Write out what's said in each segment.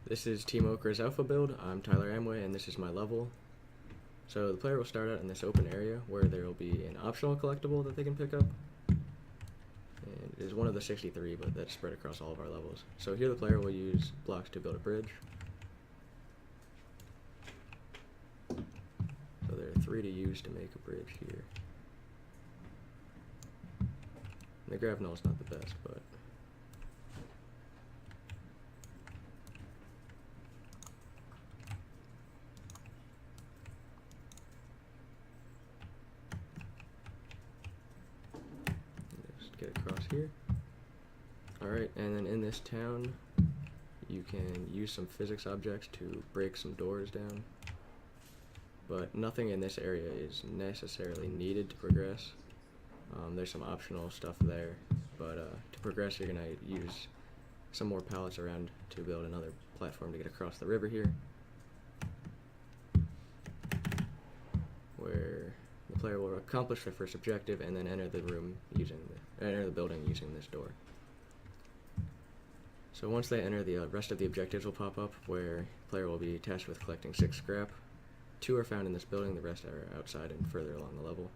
This is TeamOkra's alpha build. I'm Tyler Amway, and this is my level. So the player will start out in this open area where there will be an optional collectible that they can pick up. And it is one of the 63, but that's spread across all of our levels. So here the player will use blocks to build a bridge. So there are 3 to use to make a bridge here. And the grav null is not the best, but get across here. Alright, and then in this town you can use some physics objects to break some doors down, but nothing in this area is necessarily needed to progress. There's some optional stuff there, but to progress you're going to use some more pallets around to build another platform to get across the river here, where the player will accomplish their first objective and then enter the building using this door. So once they enter, the rest of the objectives will pop up, where the player will be tasked with collecting 6 scrap. 2 are found in this building, the rest are outside and further along the level.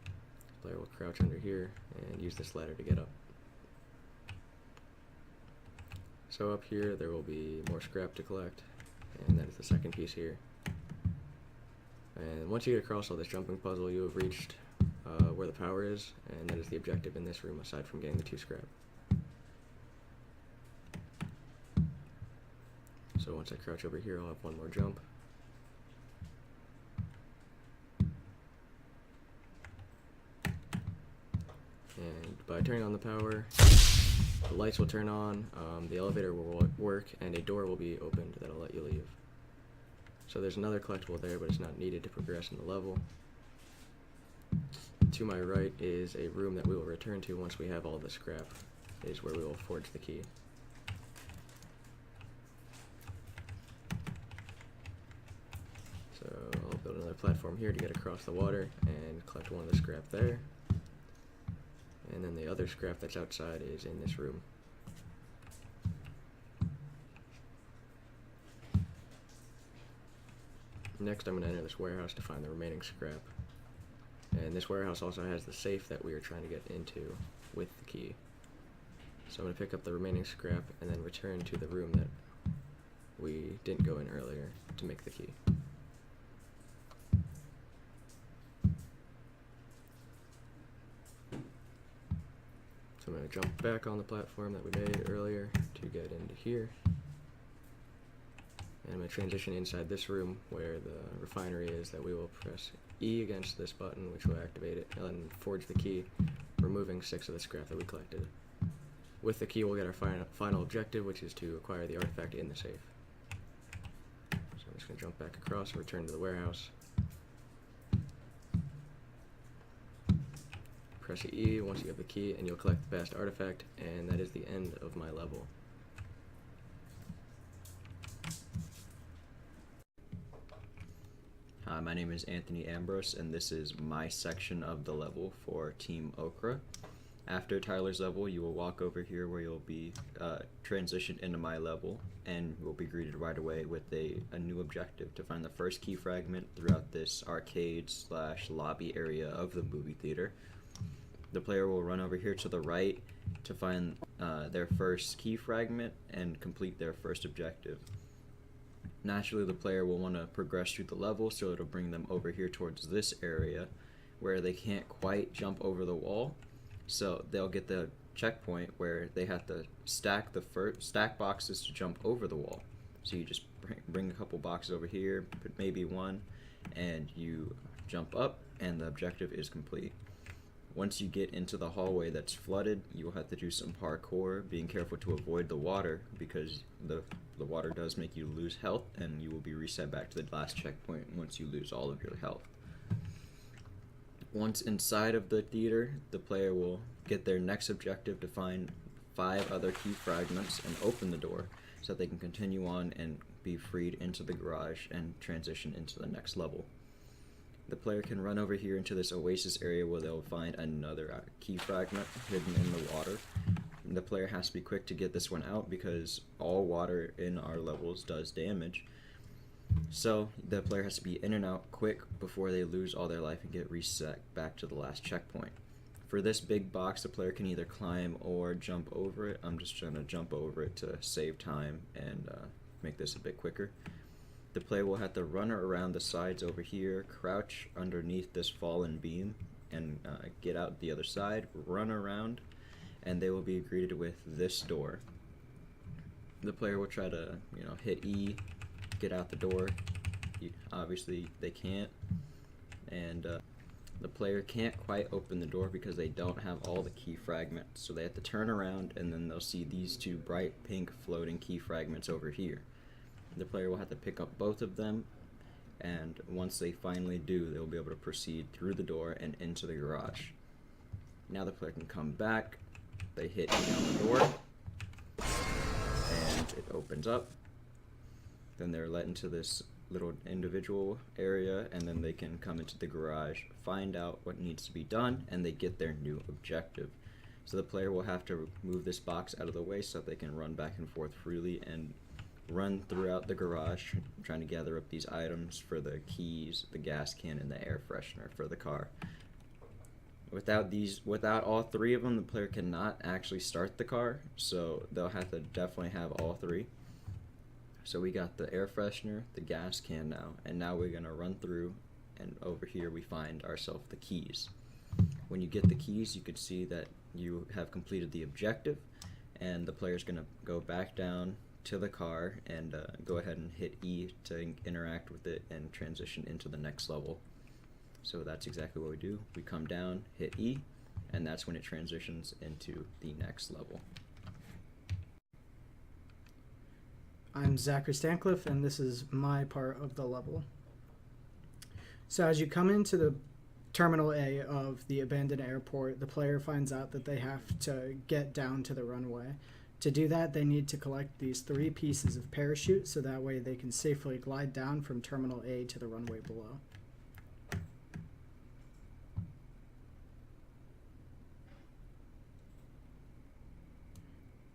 The player will crouch under here and use this ladder to get up. So up here there will be more scrap to collect, and that is the second piece here. And once you get across all this jumping puzzle, you have reached where the power is, and that is the objective in this room aside from getting the 2 scrap. So once I crouch over here, I'll have one more jump. And by turning on the power, the lights will turn on, the elevator will work, and a door will be opened that'll let you leave. So there's another collectible there, but it's not needed to progress in the level. To my right is a room that we will return to once we have all the scrap. It is where we will forge the key. So I'll build another platform here to get across the water and collect one of the scrap there. And then the other scrap that's outside is in this room. Next I'm going to enter this warehouse to find the remaining scrap. And this warehouse also has the safe that we are trying to get into with the key. So I'm going to pick up the remaining scrap and then return to the room that we didn't go in earlier to make the key. So I'm going to jump back on the platform that we made earlier to get into here. And I'm going to transition inside this room where the refinery is. That we will press E against this button, which will activate it, and then forge the key, removing 6 of the scrap that we collected. With the key we'll get our final objective, which is to acquire the artifact in the safe. So I'm just going to jump back across and return to the warehouse. Press E once you have the key and you'll collect the vast artifact, and that is the end of my level. Hi, my name is Anthony Ambrose, and this is my section of the level for TeamOkra. After Tyler's level, you will walk over here where you'll be transitioned into my level, and will be greeted right away with a new objective to find the first key fragment throughout this arcade/lobby area of the movie theater. The player will run over here to the right to find their first key fragment and complete their first objective. Naturally, the player will want to progress through the level, so it'll bring them over here towards this area where they can't quite jump over the wall. So they'll get the checkpoint where they have to stack boxes to jump over the wall. So you just bring a couple boxes over here, put maybe one, and you jump up, and the objective is complete. Once you get into the hallway that's flooded, you will have to do some parkour, being careful to avoid the water, because the water does make you lose health, and you will be reset back to the last checkpoint once you lose all of your health. Once inside of the theater, the player will get their next objective to find 5 other key fragments and open the door so that they can continue on and be freed into the garage and transition into the next level. The player can run over here into this oasis area where they'll find another key fragment hidden in the water. the player has to be quick to get this one out because all water in our levels does damage. So the player has to be in and out quick before they lose all their life and get reset back to the last checkpoint. For this big box, the player can either climb or jump over it. I'm just trying to jump over it to save time and make this a bit quicker. The player will have to run around the sides over here, crouch underneath this fallen beam, and get out the other side, run around, and they will be greeted with this door. The player will try to, hit E, get out the door. Obviously, they can't, and the player can't quite open the door because they don't have all the key fragments. So they have to turn around, and then they'll see these two bright pink floating key fragments over here. The player will have to pick up both of them, and once they finally do, they'll be able to proceed through the door and into the garage. Now the player can come back. They hit E on the door, and it opens up. Then they're let into this little individual area, and then they can come into the garage, find out what needs to be done, and they get their new objective. So the player will have to move this box out of the way so that they can run back and forth freely and run throughout the garage trying to gather up these items for the keys, the gas can, and the air freshener for the car. Without all three of them, the player cannot actually start the car, so they'll have to definitely have all three. So we got the air freshener, the gas can now, and now we're going to run through, and over here we find ourselves the keys. When you get the keys, you can see that you have completed the objective, and the player's going to go back down to the car and go ahead and hit E to interact with it and transition into the next level. So that's exactly what we do. We come down, hit E, and that's when it transitions into the next level. I'm Zachary Stancliffe, and this is my part of the level. So as you come into the Terminal A of the abandoned airport, the player finds out that they have to get down to the runway. To do that, they need to collect these 3 pieces of parachute so that way they can safely glide down from Terminal A to the runway below.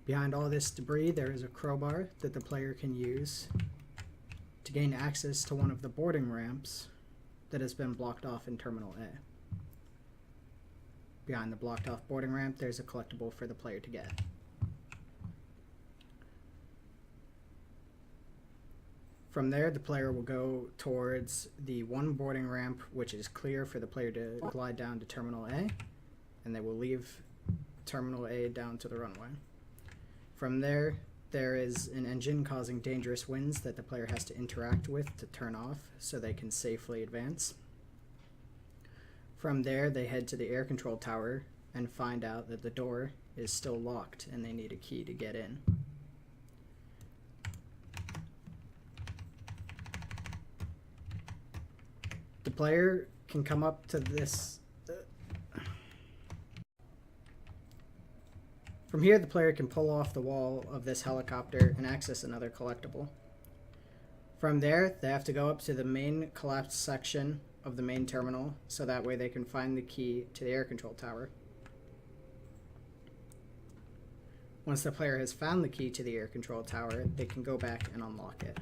Behind all this debris, there is a crowbar that the player can use to gain access to one of the boarding ramps that has been blocked off in Terminal A. Behind the blocked off boarding ramp, there's a collectible for the player to get. From there, the player will go towards the one boarding ramp which is clear for the player to glide down to Terminal A, and they will leave Terminal A down to the runway. From there, there is an engine causing dangerous winds that the player has to interact with to turn off so they can safely advance. From there, they head to the air control tower and find out that the door is still locked and they need a key to get in. The player can come up to this. From here, the player can pull off the wall of this helicopter and access another collectible. From there, they have to go up to the main collapsed section of the main terminal, so that way they can find the key to the air control tower. Once the player has found the key to the air control tower, they can go back and unlock it.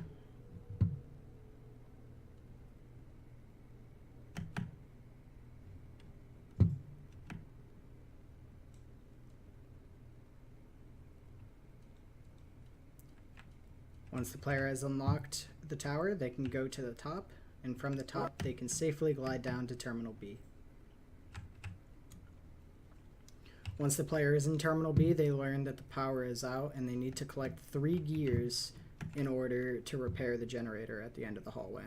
Once the player has unlocked the tower, they can go to the top, and from the top they can safely glide down to Terminal B. Once the player is in Terminal B, they learn that the power is out and they need to collect 3 gears in order to repair the generator at the end of the hallway.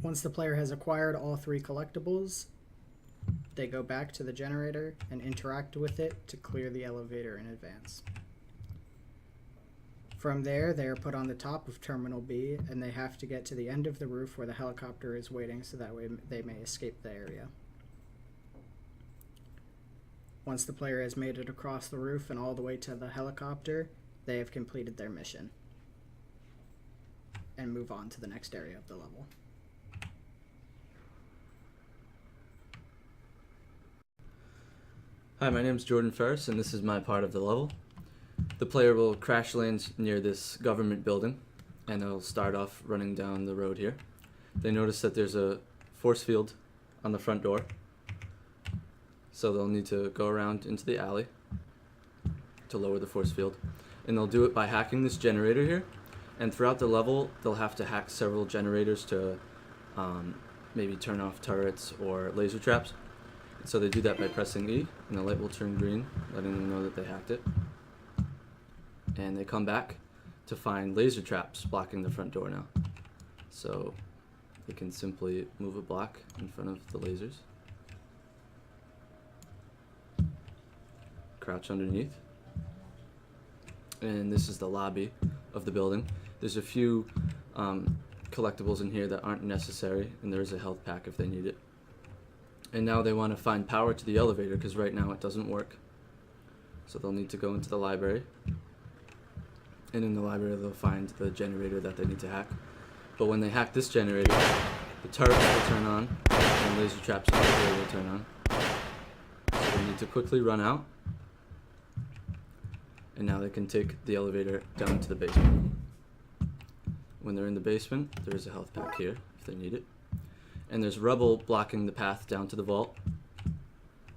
Once the player has acquired all 3 collectibles, they go back to the generator and interact with it to clear the elevator in advance. From there, they are put on the top of Terminal B, and they have to get to the end of the roof where the helicopter is waiting so that way they may escape the area. Once the player has made it across the roof and all the way to the helicopter, they have completed their mission and move on to the next area of the level. Hi, my name is Jordan Ferris, and this is my part of the level. The player will crash land near this government building, and they'll start off running down the road here. They notice that there's a force field on the front door, so they'll need to go around into the alley to lower the force field. And they'll do it by hacking this generator here, and throughout the level, they'll have to hack several generators to maybe turn off turrets or laser traps. So they do that by pressing E, and the light will turn green, letting them know that they hacked it. And they come back to find laser traps blocking the front door now. So they can simply move a block in front of the lasers, crouch underneath, and this is the lobby of the building. There's a few collectibles in here that aren't necessary, and there is a health pack if they need it. And now they want to find power to the elevator because right now it doesn't work. So they'll need to go into the library. And in the library they'll find the generator that they need to hack. But when they hack this generator, the turret will turn on and laser traps on the door will turn on. So they need to quickly run out. And now they can take the elevator down to the basement. When they're in the basement, there is a health pack here if they need it. And there's rubble blocking the path down to the vault.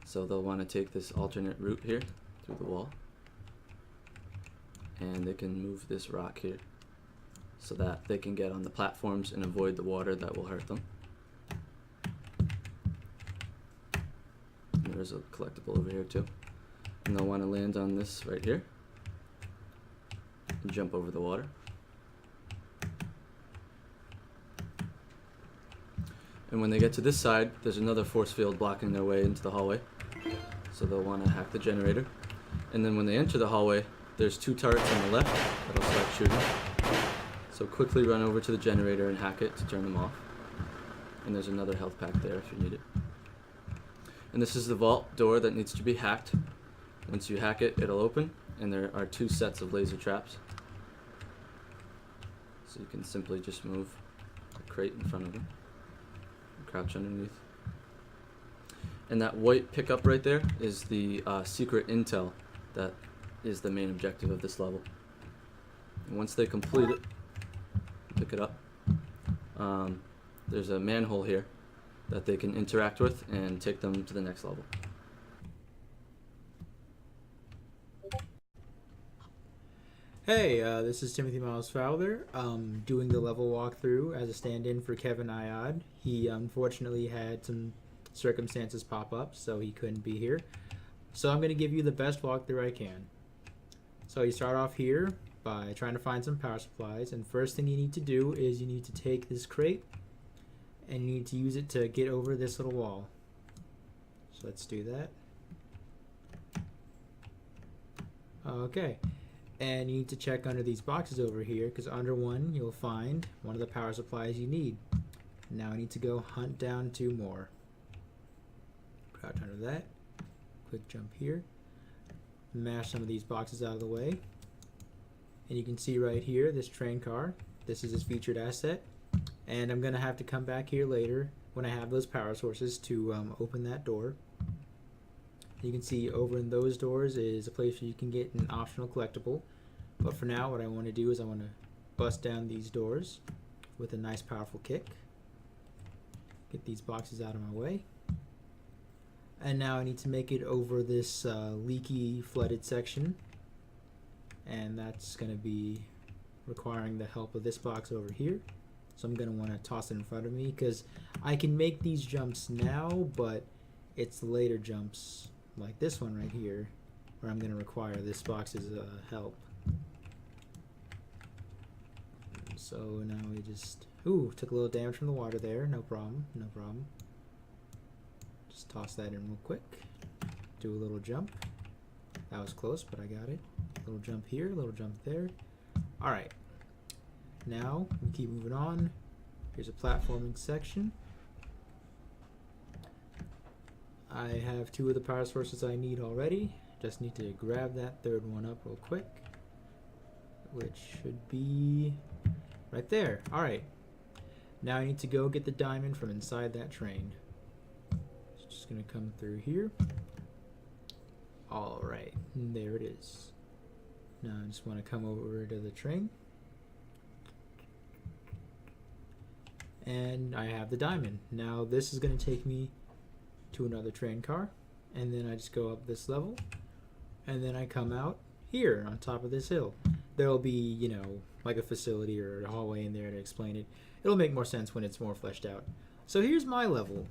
So they'll want to take this alternate route here through the wall. And they can move this rock here so that they can get on the platforms and avoid the water that will hurt them. And there's a collectible over here too. And they'll want to land on this right here and jump over the water. And when they get to this side, there's another force field blocking their way into the hallway. So they'll want to hack the generator. And then when they enter the hallway, there's two turrets on the left that'll start shooting. So quickly run over to the generator and hack it to turn them off. And there's another health pack there if you need it. And this is the vault door that needs to be hacked. Once you hack it, it'll open, and there are two sets of laser traps. So you can simply just move a crate in front of them. Crouch underneath. And that white pickup right there is the secret intel that is the main objective of this level. And once they complete it, pick it up, there's a manhole here that they can interact with and take them to the next level. Hey, this is Timothy Miles Fowler, doing the level walkthrough as a stand-in for Kevin Ayad. He unfortunately had some circumstances pop up, so he couldn't be here. So I'm going to give you the best walkthrough I can. So you start off here by trying to find some power supplies, and first thing you need to do is you need to take this crate and you need to use it to get over this little wall. So let's do that. Okay. And you need to check under these boxes over here, because under one you'll find one of the power supplies you need. Now I need to go hunt down two more. Crouch under that. Quick jump here. Mash some of these boxes out of the way. And you can see right here this train car. This is his featured asset. And I'm going to have to come back here later when I have those power sources to open that door. You can see over in those doors is a place where you can get an optional collectible. But for now, what I want to do is I want to bust down these doors with a nice powerful kick. Get these boxes out of my way. And now I need to make it over this leaky, flooded section. And that's going to be requiring the help of this box over here. So I'm going to want to toss it in front of me because I can make these jumps now, but it's later jumps like this one right here where I'm going to require this box's help. So now we just, took a little damage from the water there. No problem, no problem. Just toss that in real quick. Do a little jump. That was close, but I got it. Little jump here, little jump there. All right. Now we keep moving on. Here's a platforming section. I have 2 of the power sources I need already. Just need to grab that third one up real quick, which should be right there. Alright, now I need to go get the diamond from inside that train. It's just gonna come through here. Alright, there it is. Now I just want to come over to the train. And I have the diamond. Now this is going to take me to another train car. And then I just go up this level. And then I come out here on top of this hill. There'll be, you know, like a facility or a hallway in there to explain it. It'll make more sense when it's more fleshed out. So here's my level.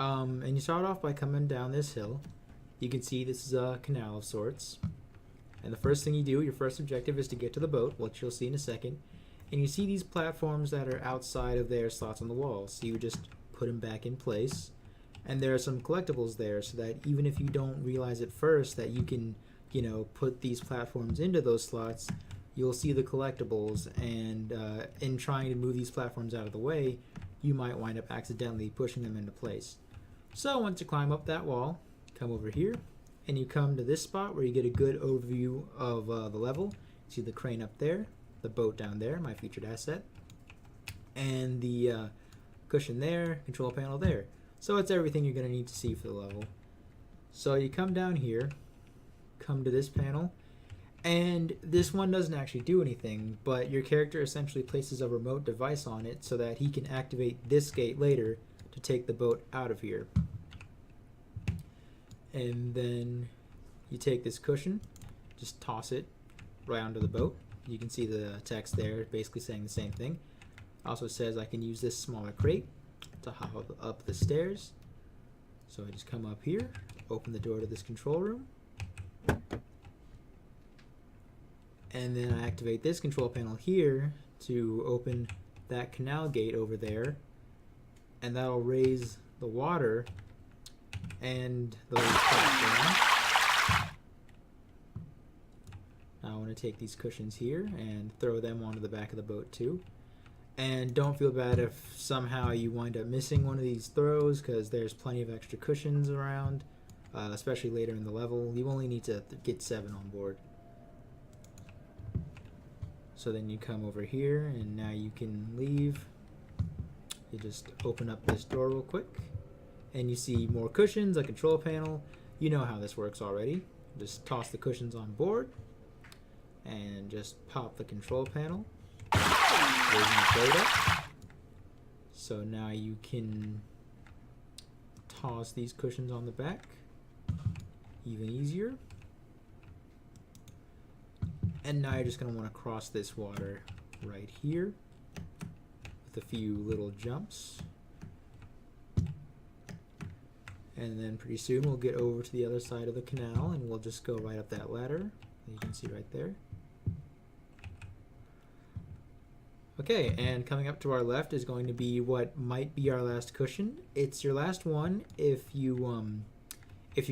And you start off by coming down this hill. You can see this is a canal of sorts. And the first thing you do, your first objective, is to get to the boat, which you'll see in a second. And you see these platforms that are outside of their slots on the wall. So you just put them back in place. And there are some collectibles there, so that even if you don't realize at first that you can, you know, put these platforms into those slots, you'll see the collectibles. And in trying to move these platforms out of the way, you might wind up accidentally pushing them into place. So once you climb up that wall, come over here, and you come to this spot where you get a good overview of the level. See the crane up there, the boat down there, my featured asset, and the cushion there, control panel there. So it's everything you're going to need to see for the level. So you come down here, come to this panel, and this one doesn't actually do anything, but your character essentially places a remote device on it so that he can activate this gate later to take the boat out of here. And then you take this cushion, just toss it right onto the boat. You can see the text there basically saying the same thing. Also says I can use this smaller crate to hop up the stairs. So I just come up here, open the door to this control room, and then I activate this control panel here to open that canal gate over there, and that'll raise the water and the platform. Now I want to take these cushions here and throw them onto the back of the boat too. And don't feel bad if somehow you wind up missing one of these throws, because there's plenty of extra cushions around, especially later in the level. You only need to get 7 on board. So then you come over here, and now you can leave. You just open up this door real quick, and you see more cushions, a control panel. You know how this works already. Just toss the cushions on board, and just pop the control panel. Raising the boat up. So now you can toss these cushions on the back even easier. And now you're just going to want to cross this water right here with a few little jumps. And then pretty soon we'll get over to the other side of the canal, and we'll just go right up that ladder that you can see right there. Okay, and coming up to our left is going to be what might be our last cushion. It's your last one if you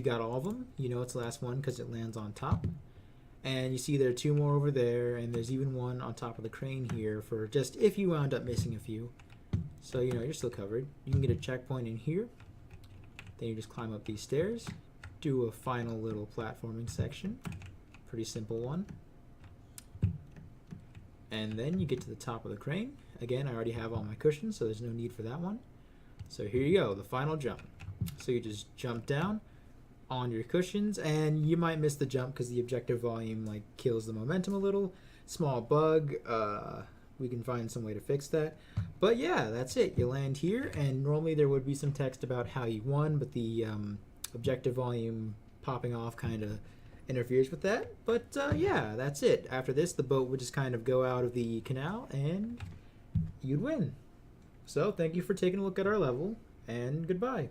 got all of them. You know it's the last one because it lands on top. And you see there are 2 more over there, and there's even one on top of the crane here for just if you wound up missing a few. So you know you're still covered. You can get a checkpoint in here. Then you just climb up these stairs, do a final little platforming section. Pretty simple one. And then you get to the top of the crane. Again, I already have all my cushions, so there's no need for that one. So here you go, the final jump. So you just jump down on your cushions, and you might miss the jump because the objective volume like kills the momentum a little. Small bug. We can find some way to fix that. But yeah, that's it. You land here, and normally there would be some text about how you won, but the objective volume popping off kind of interferes with that. But yeah, that's it. After this, the boat would just kind of go out of the canal, and you'd win. So thank you for taking a look at our level, and goodbye.